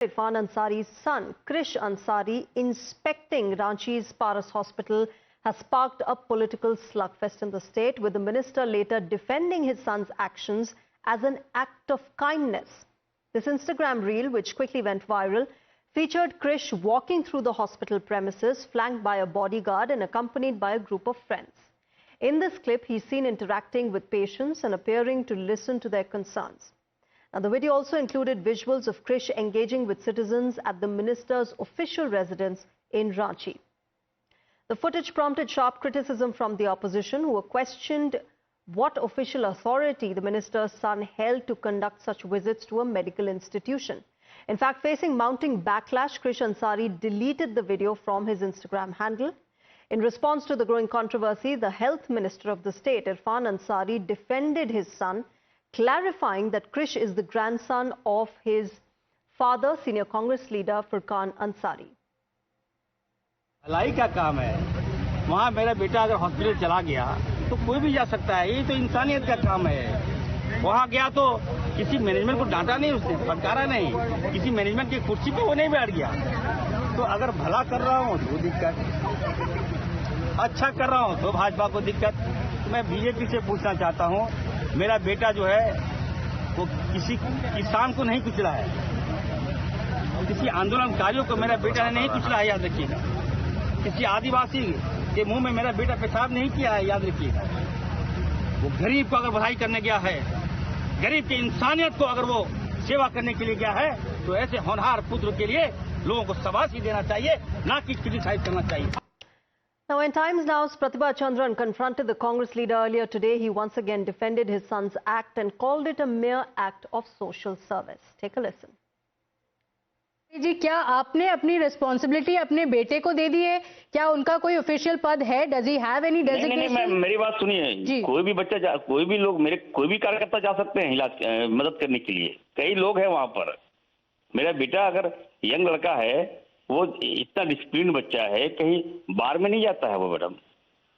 Irfan Ansari's son, Krish Ansari, inspecting Ranchi's Paras Hospital has sparked a political slugfest in the state, with the minister later defending his son's actions as an act of kindness. This Instagram reel, which quickly went viral, featured Krish walking through the hospital premises, flanked by a bodyguard and accompanied by a group of friends. In this clip, he's seen interacting with patients and appearing to listen to their concerns. Now, the video also included visuals of Krish engaging with citizens at the minister's official residence in Ranchi. The footage prompted sharp criticism from the opposition, who questioned what official authority the minister's son held to conduct such visits to a medical institution. In fact, facing mounting backlash, Krish Ansari deleted the video from his Instagram handle. In response to the growing controversy, the health minister of the state, Irfan Ansari, defended his son, clarifying that Krish is the grandson of his father, senior Congress leader Furqan Ansari. भलाई का काम है। वहाँ मेरा बेटा अगर hospital चला गया तो कोई भी जा सकता है, ये तो इंसानियत का काम है। वहाँ गया तो किसी मैनेजमेंट को डांटा नहीं, उसने फटकारा नहीं, किसी मैनेजमेंट की कुर्सी पे वो नहीं बैठ गया। तो अगर भला कर रहा हूँ तो दिक्कत, अच्छा कर रहा हूँ तो भाजपा को दिक्कत। मैं बीजेपी से पूछना चाहता हूँ, मेरा बेटा जो है वो किसी किसान को नहीं कुचला है, किसी आंदोलनकारियों को मेरा बेटा ने नहीं कुचला है, याद रखिएगा। किसी आदिवासी के मुंह में मेरा बेटा पेशाब नहीं किया है, याद रखिएगा। वो गरीब को अगर भलाई करने गया है, गरीब की इंसानियत को अगर वो सेवा करने के लिए गया है, तो ऐसे होनहार पुत्र के लिए लोगों को शाबाशी देना चाहिए, ना कि क्रिटिसाइज करना चाहिए। Now, in Times Now's Pratibha Chandran confronted the Congress leader earlier today, he once again defended his son's act and called it a mere act of social service. Take a listen. जी, क्या आपने अपनी responsibility अपने बेटे को दे दी है? क्या उनका कोई ऑफिशियल पद है? Does he have any designation? नहीं, मेरी बात सुनिए। कोई भी बच्चा, कोई भी लोग, मेरे कोई भी कार्यकर्ता जा सकते हैं इलाज मदद करने के लिए। कई लोग हैं वहां पर। मेरा बेटा अगर यंग लड़का है, वो इतना डिसिप्लिन बच्चा है, कहीं बाहर में नहीं जाता है वो मैडम।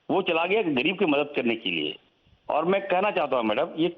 वो चला गया गरीब की मदद करने के लिए। और मैं कहना चाहता हूँ मैडम, ये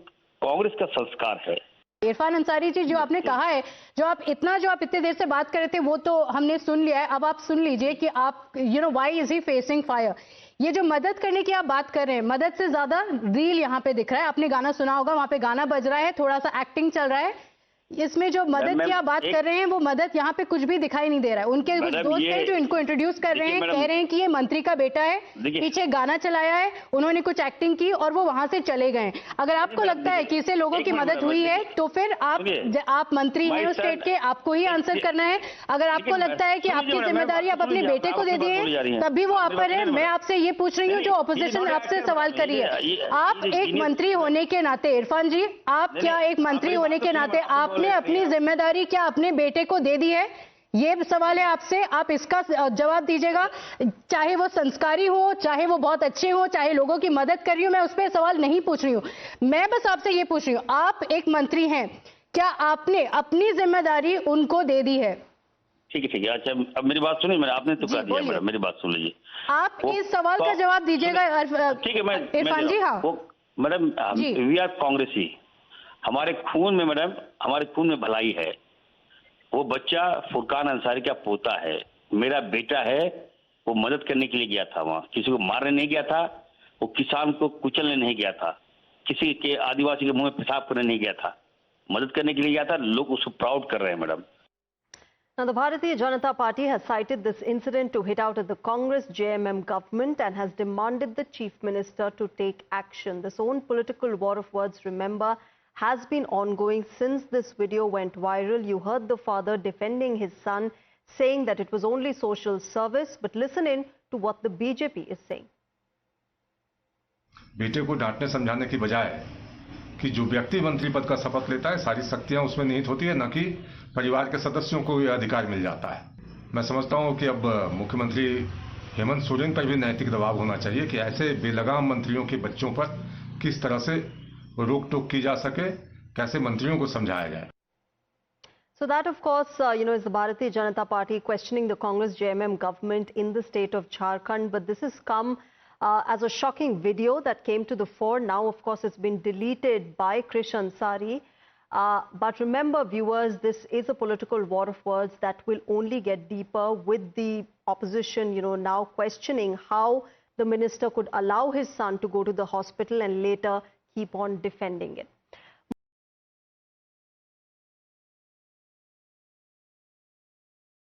कांग्रेस का संस्कार है। इरफान अंसारी जी, जो आपने कहा है, जो आप इतने देर से बात कर रहे थे, वो तो हमने सुन लिया है। अब आप सुन लीजिए कि आप why is he facing fire. ये जो मदद करने की आप बात कर रहे हैं, मदद से ज्यादा रील यहाँ पे दिख रहा है। आपने गाना सुना होगा, वहां पे गाना बज रहा है, थोड़ा सा एक्टिंग चल रहा है। इसमें जो मदद की आप बात कर रहे हैं, वो मदद यहाँ पे कुछ भी दिखाई नहीं दे रहा है। उनके कुछ दोस्त हैं जो इनको इंट्रोड्यूस कर रहे हैं, कह रहे हैं कि ये मंत्री का बेटा है, पीछे गाना चलाया है, उन्होंने कुछ एक्टिंग की और वो वहां से चले गए। अगर आपको लगता है कि इससे लोगों की मदद हुई है, तो फिर आप मंत्री हैं उस स्टेट के, आपको ही आंसर करना है। अगर आपको लगता है कि आपकी जिम्मेदारी आप अपने बेटे को दे दिए, तब भी वो आप पर है। मैं आपसे ये पूछ रही हूँ, जो ऑपोजिशन आपसे सवाल कर रही है, आप एक मंत्री होने के नाते, इरफान जी, आप क्या एक मंत्री होने के नाते आपने अपनी जिम्मेदारी क्या अपने बेटे को दे दी है? ये सवाल है आपसे, आप इसका जवाब दीजिएगा। चाहे वो संस्कारी हो, चाहे वो बहुत अच्छे हो, चाहे लोगों की मदद कर रही हूं, मैं उस पर सवाल नहीं पूछ रही हूं। मैं बस आपसे ये पूछ रही हूं, आप एक मंत्री हैं, क्या आपने अपनी जिम्मेदारी उनको दे दी है? ठीक है। अच्छा, अब मेरी बात सुनिए। आपने तो कह दिया मैडम, मेरी बात सुन लीजिए। आप इस सवाल का जवाब दीजिएगा। ठीक है, इरफान जी। हाँ मैडम, वी आर कांग्रेसी। हमारे खून में मैडम, हमारे खून में भलाई है। वो बच्चा फुरकान अंसारी का पोता है, मेरा बेटा है। वो मदद करने के लिए गया था वहाँ, किसी को मारने नहीं गया था, वो किसान को कुचलने नहीं गया था, किसी के आदिवासी के मुंह में पेशाब करने नहीं गया था, मदद करने के लिए गया था। लोग उसको प्राउड कर रहे हैं madam. Now, the Bharatiya Janata Party has cited this incident to hit out at the Congress JMM government and has demanded the Chief Minister to take action. This own political war of words, remember, has been ongoing since this video went viral. You heard the father defending his son, saying that it was only social service. But listen in to what the BJP is saying. बेटे को डांटने समझाने की बजाय कि जो व्यक्ति मंत्री पद का शपथ लेता है, सारी शक्तियां उसमें निहित होती है, न कि परिवार के सदस्यों को यह अधिकार मिल जाता है। मैं समझता हूं कि अब मुख्यमंत्री हेमंत सोरेन पर भी नैतिक दबाव होना चाहिए कि ऐसे बेलगाम मंत्रियों के बच्चों पर किस तरह से रोक टोक की जा सके, कैसे मंत्रियों को समझाया जाए। So that, of course, is the Bharatiya Janata Party questioning the Congress JMM government in the state of Jharkhand. But this has come as a shocking video that came to the fore. Now, of course, it's been deleted by Krish Ansari. But remember, viewers, this is a political war of words that will only get deeper with the opposition, now questioning how the minister could allow his son to go to the hospital and later keep on defending it.